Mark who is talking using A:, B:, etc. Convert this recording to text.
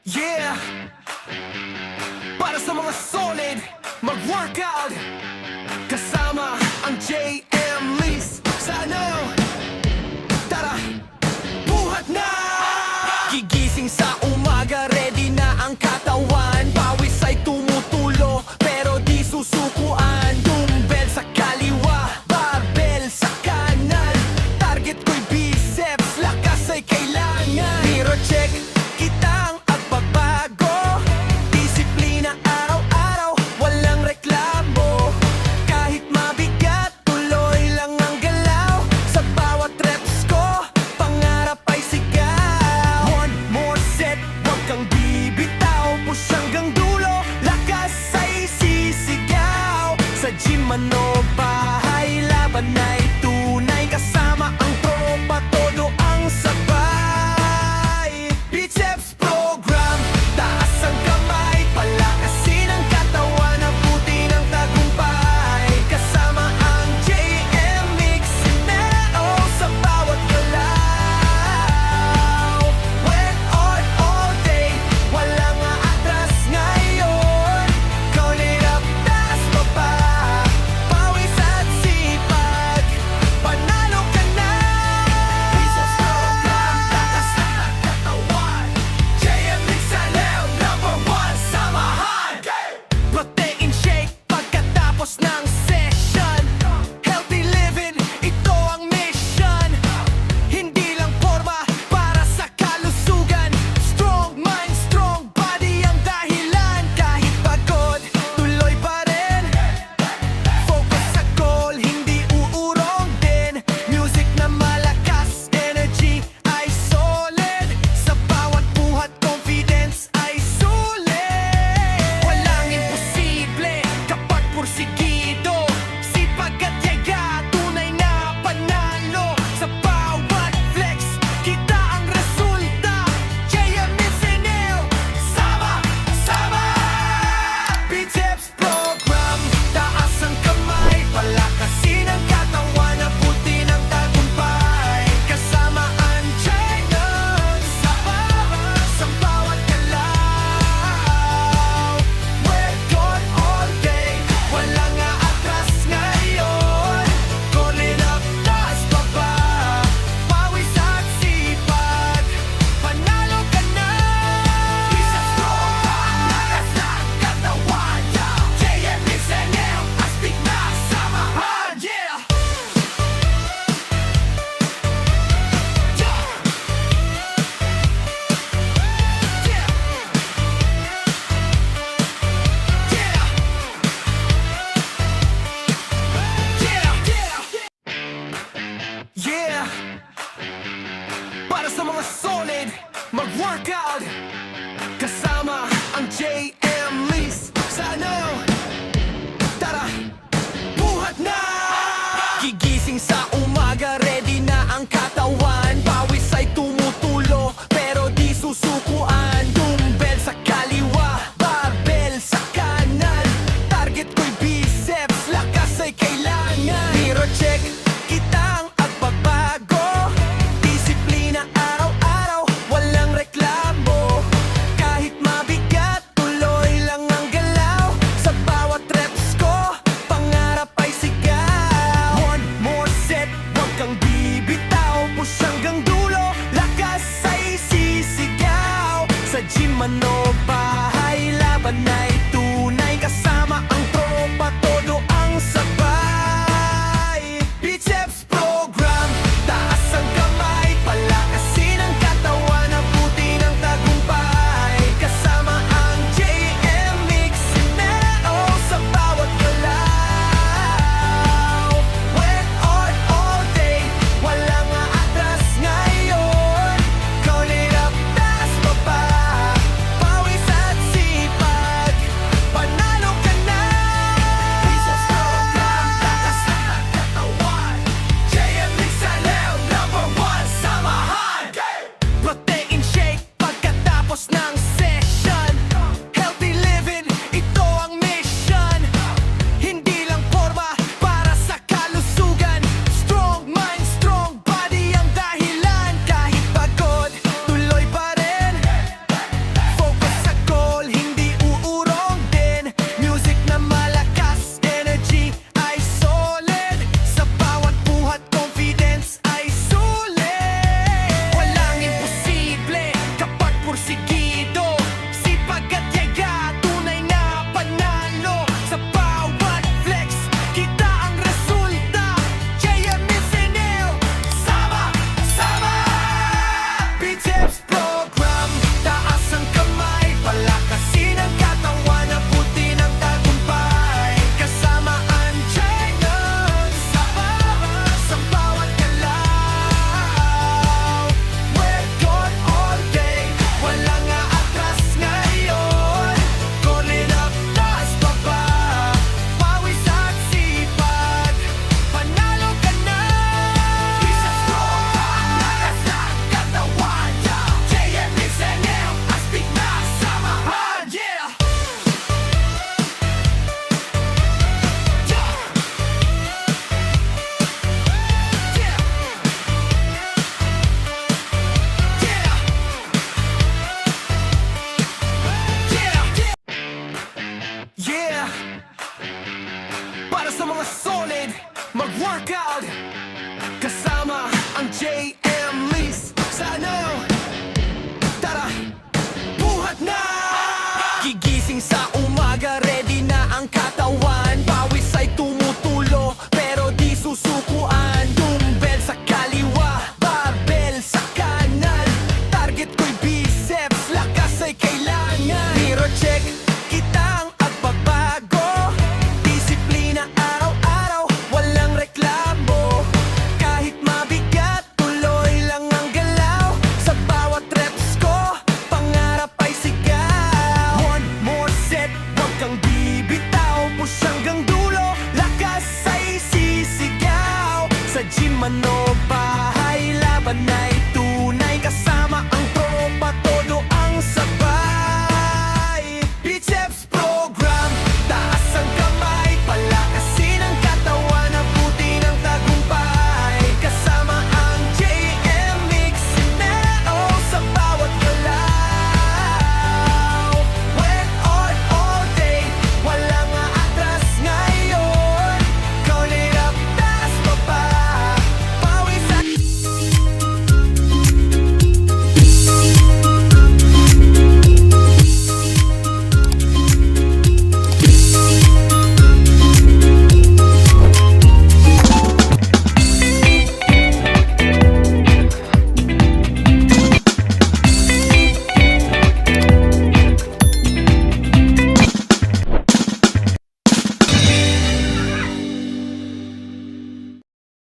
A: Yeah! Para sa mga solid, mag-workout kasama ang JM Lease. Sana, tara, buhat na! Gigising sa umaga, ready na ang katawan. Pawis ay tumutulo, pero di susukuan. Dumbbell sa kaliwa, barbell sa kanan. Target ko'y biceps, lakas ay kailangan. Hero check, kitang agbabago. Disiplina araw-araw, walang reklamo. Kahit mabigat, tuloy lang ang galaw. Sa bawat reps ko, pangarap ay sigaw. One more set, huwag kang bibitaw. Push hanggang dulo, lakas ay sisigaw. Sa gym man o bahay, laban ay tunay. Kasama ang tropa, todo ang sabay. Biceps program, taas ang kamay. Palakasin ang katawan, abuti ng tagumpay. Kasama ang JM Mix Sinao sa bawat galaw. Went on all day, walang aatras ngayon. Count it up, taas baba, pawis at sipag, panalo ka na. Biceps program, taas ang katawan. JM Mix Sinao, #1 samahan. Protein shake pagkatapos ng session. Healthy living, ito ang mission. Hindi lang forma para sa kalusugan. Strong mind, strong body ang dahilan. Kahit pagod, tuloy pa rin. Focus sa goal, hindi uurong din. Music na malakas, energy ay solid. Sa bawat buhat, confidence ay sulit. Walang imposible kapag pursigido. Sipag at yaga, tunay na panalo. Sa bawat flex, kita ang resulta. JM Sinao, sama-sama. Biceps program, taas ang kamay. Palakasin ang katawan, abuti ng tagumpay. Kasama ang JM sa bawat galaw. Work on all day, walang aatras ngayon. Calling up, taas baba, pawis at sipag, panalo ka na. Biceps program, lakas ng katawan. JM Sinao, astig na samahan. Yeah! Yeah! Para sa mga solid, mag-workout kasama ang JM Lease. Sana, tara, buhat na! Gigising sa umaga, ready na ang katawan. Pawis ay tumutulo, pero di susukuan. Dumbbell sa kaliwa, barbell sa kanan. Target ko'y biceps, lakas ay kailangan. Hero check, kitang agbabago. Disiplina araw-araw, walang reklamo. Kahit mabigat, tuloy lang ang galaw. Sa bawat reps ko, pangarap ay sigaw. One more set, huwag kang bibitaw. Push hanggang dulo, lakas ay sisigaw. Sa gym man o